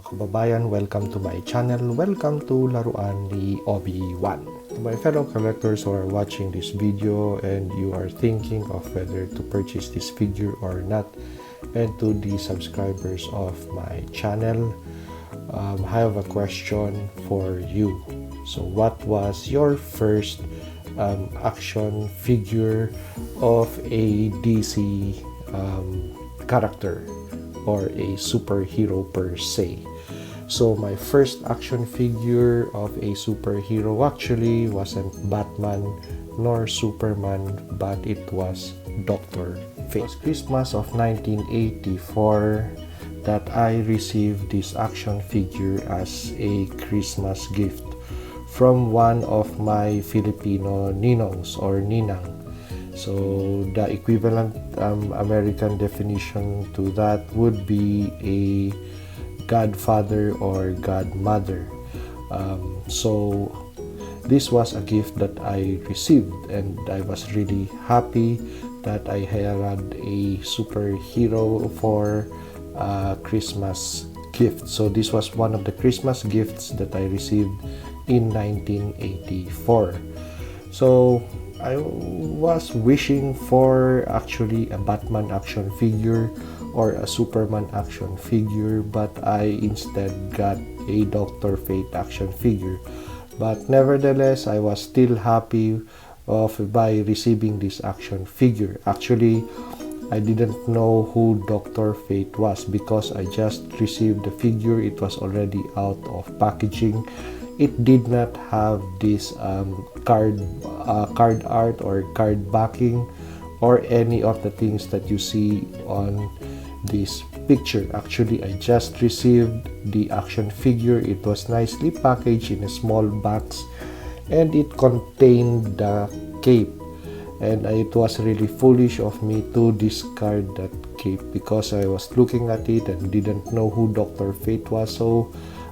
mga kababayan, welcome to my channel. Welcome to Laruan ni Obi-Wan. To my fellow collectors who are watching this video and you are thinking of whether to purchase this figure or not, and to the subscribers of my channel, I have a question for you. So what was your first action figure of a DC character or a superhero per se? So my first action figure of a superhero actually wasn't Batman nor Superman, but it was Dr. Fate. It was Christmas of 1984 that I received this action figure as a Christmas gift from one of my Filipino ninongs or ninang. So the equivalent American definition to that would be a godfather or godmother. So this was a gift that I received, and I was really happy that I had a superhero for Christmas gift. So this was one of the Christmas gifts that I received in 1984. So I was wishing for actually a Batman action figure or a Superman action figure, but I instead got a Dr. Fate action figure. But nevertheless, I was still happy by receiving this action figure. Actually, I didn't know who Dr. Fate was because I just received the figure. It was already out of packaging. It did not have this card art or card backing or any of the things that you see on this picture. Actually, I just received the action figure. It was nicely packaged in a small box, and it contained the cape. And it was really foolish of me to discard that cape because I was looking at it and didn't know who Dr. Fate was. So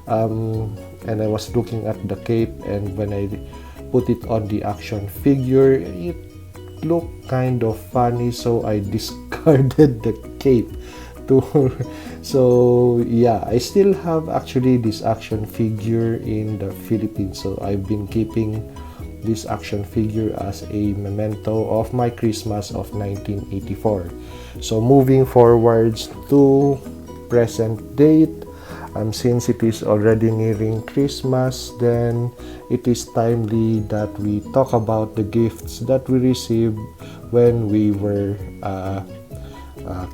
and I was looking at the cape, and when I put it on the action figure, it looked kind of funny, so I discarded the cape too. So yeah, I still have actually this action figure in the Philippines, so I've been keeping this action figure as a memento of my Christmas of 1984. So moving forwards to present date, since it is already nearing Christmas, then it is timely that we talk about the gifts that we received when we were a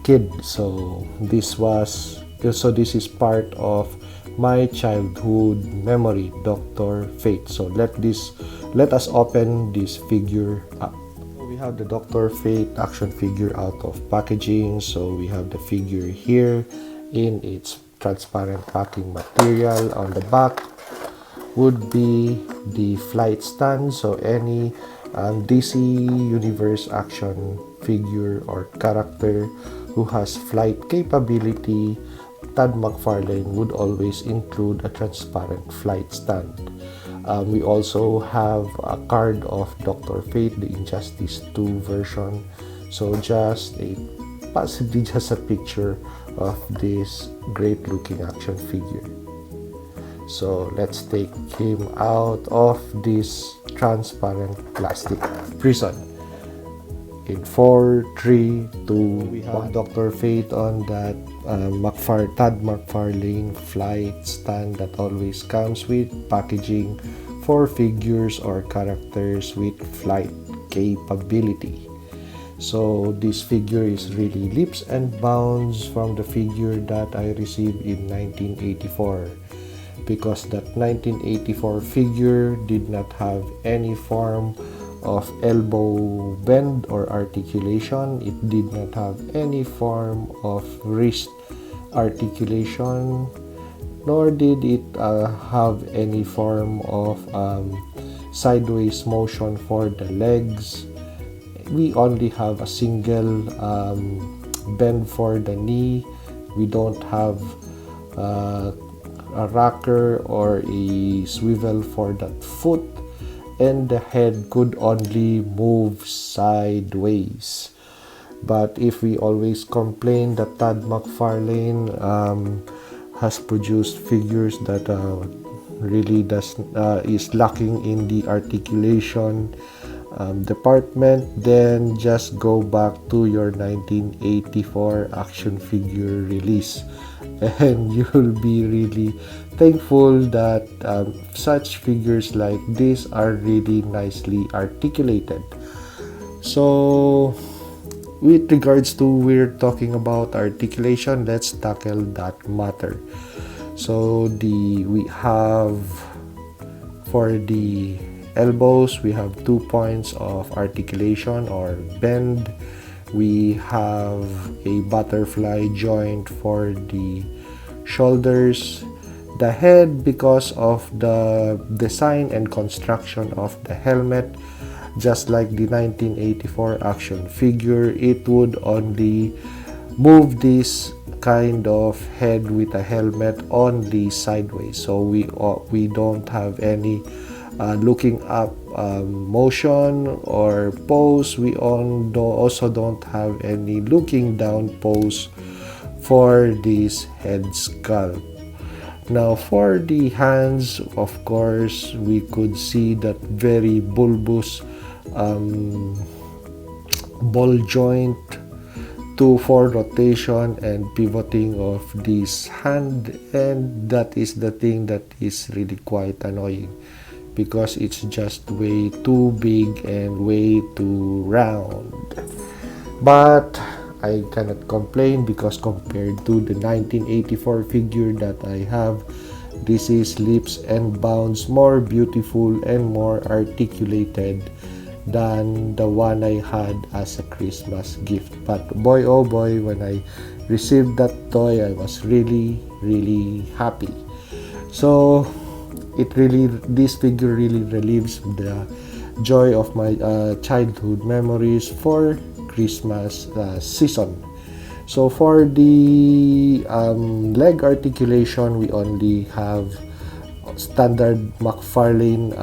kid. So this is part of my childhood memory, Dr. Fate. So let us open this figure up. We have the Dr. Fate action figure out of packaging. So we have the figure here in its transparent packing material. On the back would be the flight stand. So any DC Universe action figure or character who has flight capability, Todd McFarlane would always include a transparent flight stand. We also have a card of Dr. Fate, the Injustice 2 version. So possibly just a picture of this great looking action figure. So let's take him out of this transparent plastic prison. In 4, 3, 2, we have Dr. Fate on that Todd McFarlane flight stand that always comes with packaging for figures or characters with flight capability. So this figure is really leaps and bounds from the figure that I received in 1984, because that 1984 figure did not have any form of elbow bend or articulation. It did not have any form of wrist articulation, nor did it have any form of sideways motion for the legs. We only have a single bend for the knee. We don't have a rocker or a swivel for that foot, and the head could only move sideways. But if we always complain that Todd McFarlane has produced figures that really is lacking in the articulation department, then just go back to your 1984 action figure release, and you'll be really thankful that such figures like this are really nicely articulated. So with regards to we're talking about articulation, let's tackle that matter. So we have, for the elbows, we have 2 points of articulation or bend. We have a butterfly joint for the shoulders. The head, because of the design and construction of the helmet, just like the 1984 action figure, it would only move this kind of head with a helmet only sideways. So we don't have any looking up motion or pose. We also don't have any looking down pose for this head sculpt. Now for the hands, of course, we could see that very bulbous ball joint for rotation and pivoting of this hand, and that is the thing that is really quite annoying because it's just way too big and way too round. But I cannot complain because compared to the 1984 figure that I have, this is leaps and bounds more beautiful and more articulated than the one I had as a Christmas gift. But boy oh boy, when I received that toy, I was really happy. So this figure really relieves the joy of my childhood memories for Christmas season. So for the leg articulation, we only have standard Mcfarlane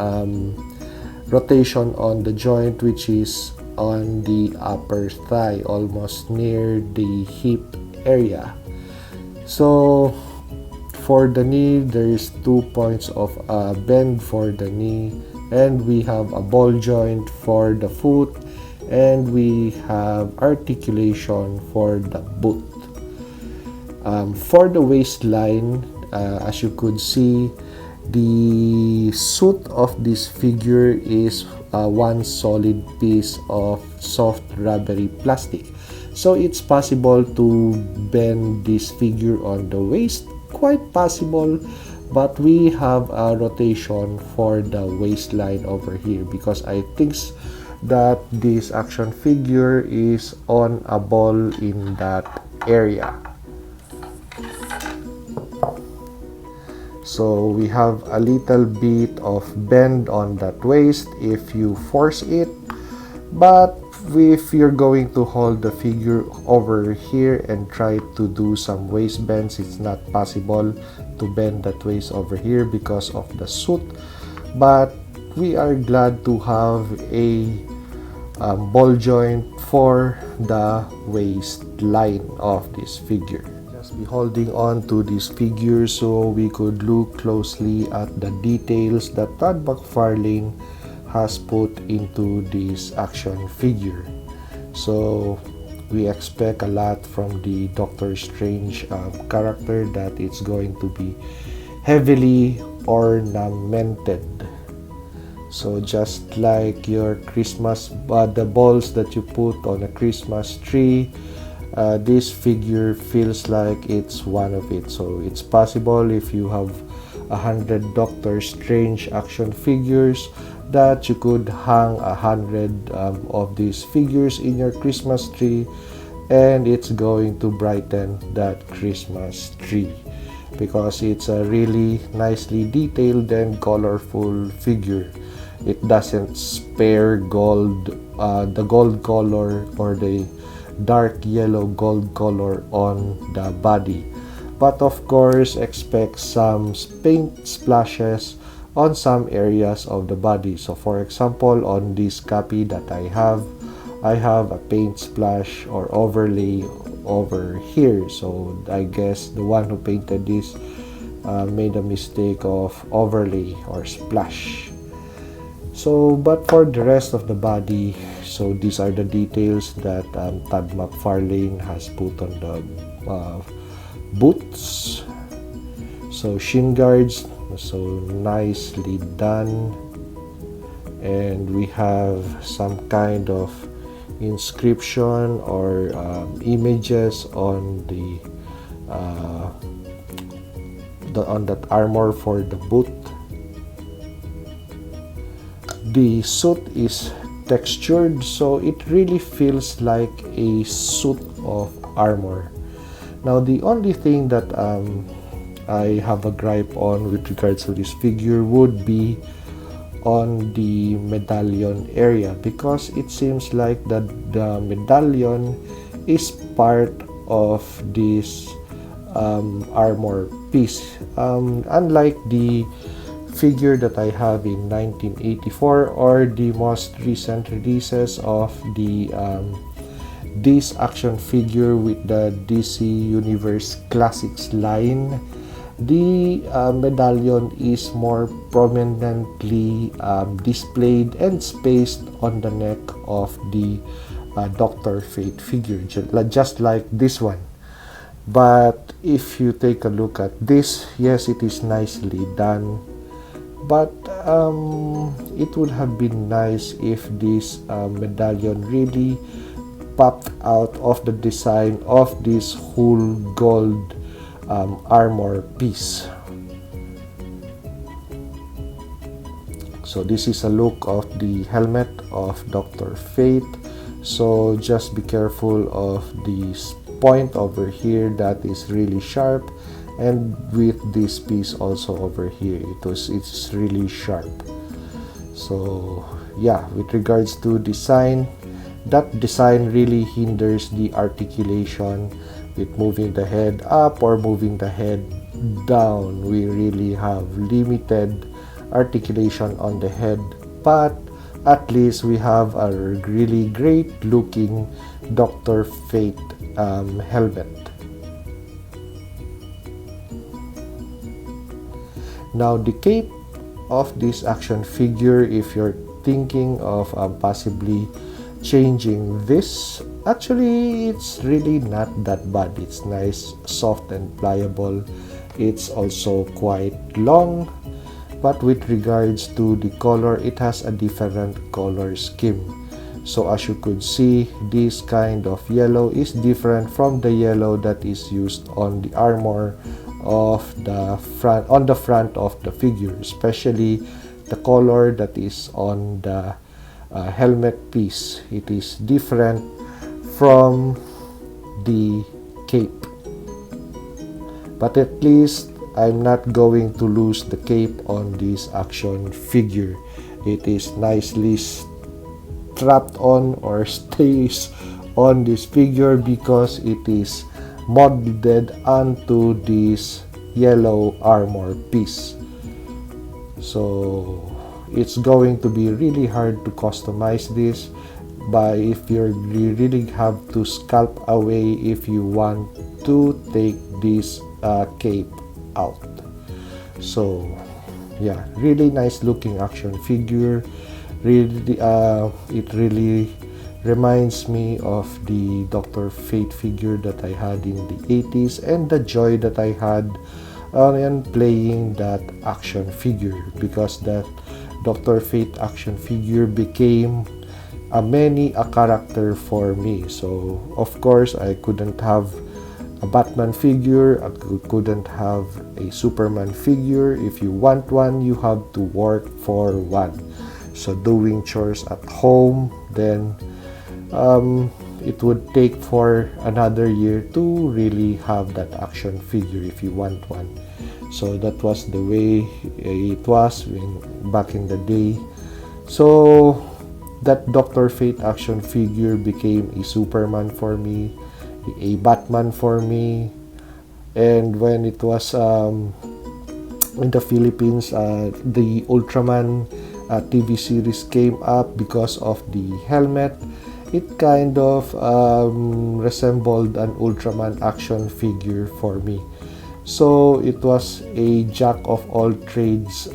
rotation on the joint, which is on the upper thigh, almost near the hip area. So for the knee, there is 2 points of bend for the knee, and we have a ball joint for the foot, and we have articulation for the boot. For the waistline, as you could see, the suit of this figure is one solid piece of soft rubbery plastic. So it's possible to bend this figure on the waist, quite possible, but we have a rotation for the waistline over here because I think that this action figure is on a ball in that area. So we have a little bit of bend on that waist if you force it, but if you're going to hold the figure over here and try to do some waist bends, it's not possible to bend that waist over here because of the suit. But we are glad to have a ball joint for the waistline of this figure. Just be holding on to this figure so we could look closely at the details that Todd McFarlane has put into this action figure. So we expect a lot from the Doctor Strange character, that it's going to be heavily ornamented. So just like your Christmas, the balls that you put on a Christmas tree, this figure feels like it's one of it. So it's possible if you have 100 Doctor Strange action figures that you could hang 100 of these figures in your Christmas tree, and it's going to brighten that Christmas tree because it's a really nicely detailed and colorful figure. It doesn't spare gold, the gold color or the dark yellow gold color on the body, but of course expect some paint splashes on some areas of the body. So for example, on this copy that I have a paint splash or overlay over here. So I guess the one who painted this made a mistake of overlay or splash. So, but for the rest of the body, so these are the details that Todd Mcfarlane has put on the boots. So shin guards, so nicely done. And we have some kind of inscription or images on on that armor for the boot. The suit is textured, so it really feels like a suit of armor. Now the only thing that I have a gripe on with regards to this figure would be on the medallion area, because it seems like that the medallion is part of this armor piece, unlike the figure that I have in 1984 or the most recent releases of the this action figure with the DC Universe Classics line. The medallion is more prominently displayed and spaced on the neck of the Dr. Fate figure, just like this one. But if you take a look at this, yes, it is nicely done. But it would have been nice if this medallion really popped out of the design of this whole gold armor piece. So this is a look of the helmet of Dr. Fate. So just be careful of this point over here that is really sharp, and with this piece also over here, it's really sharp. So yeah, with regards to design, that design really hinders the articulation with moving the head up or moving the head down. We really have limited articulation on the head, but at least we have a really great looking Dr. Fate helmet. Now the cape of this action figure, if you're thinking of possibly changing this, actually it's really not that bad. It's nice, soft and pliable. It's also quite long, but with regards to the color, it has a different color scheme. So as you could see, this kind of yellow is different from the yellow that is used on the armor of the front, on the front of the figure, especially the color that is on the helmet piece. It is different from the cape, but at least I'm not going to lose the cape on this action figure. It is nicely strapped on or stays on this figure because it is molded onto this yellow armor piece. So it's going to be really hard to customize this, but if you really have to sculpt away if you want to take this cape out. So yeah, really nice looking action figure. Really, it really reminds me of the Dr. Fate figure that I had in the 80s and the joy that I had in playing that action figure, because that Dr. Fate action figure became a character for me. So of course I couldn't have a Batman figure, I couldn't have a Superman figure. If you want one, you have to work for one. So doing chores at home, then it would take for another year to really have that action figure if you want one. So that was the way it was back in the day. So that Dr. Fate action figure became a Superman for me, a Batman for me. And when it was in the Philippines, the Ultraman TV series came up because of the helmet, it kind of resembled an Ultraman action figure for me. So it was a jack of all trades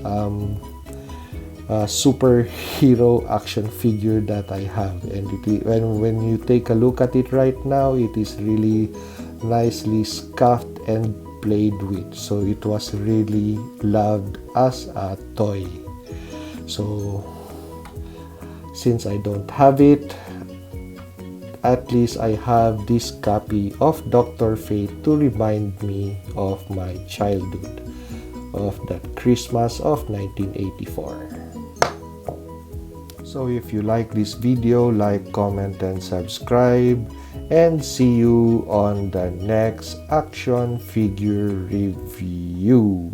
superhero action figure that I have, and when you take a look at it right now, it is really nicely scuffed and played with, so it was really loved as a toy. So since I don't have it, at least I have this copy of Dr. Fate to remind me of my childhood, of that Christmas of 1984. So if you like this video, like, comment, and subscribe, and see you on the next action figure review.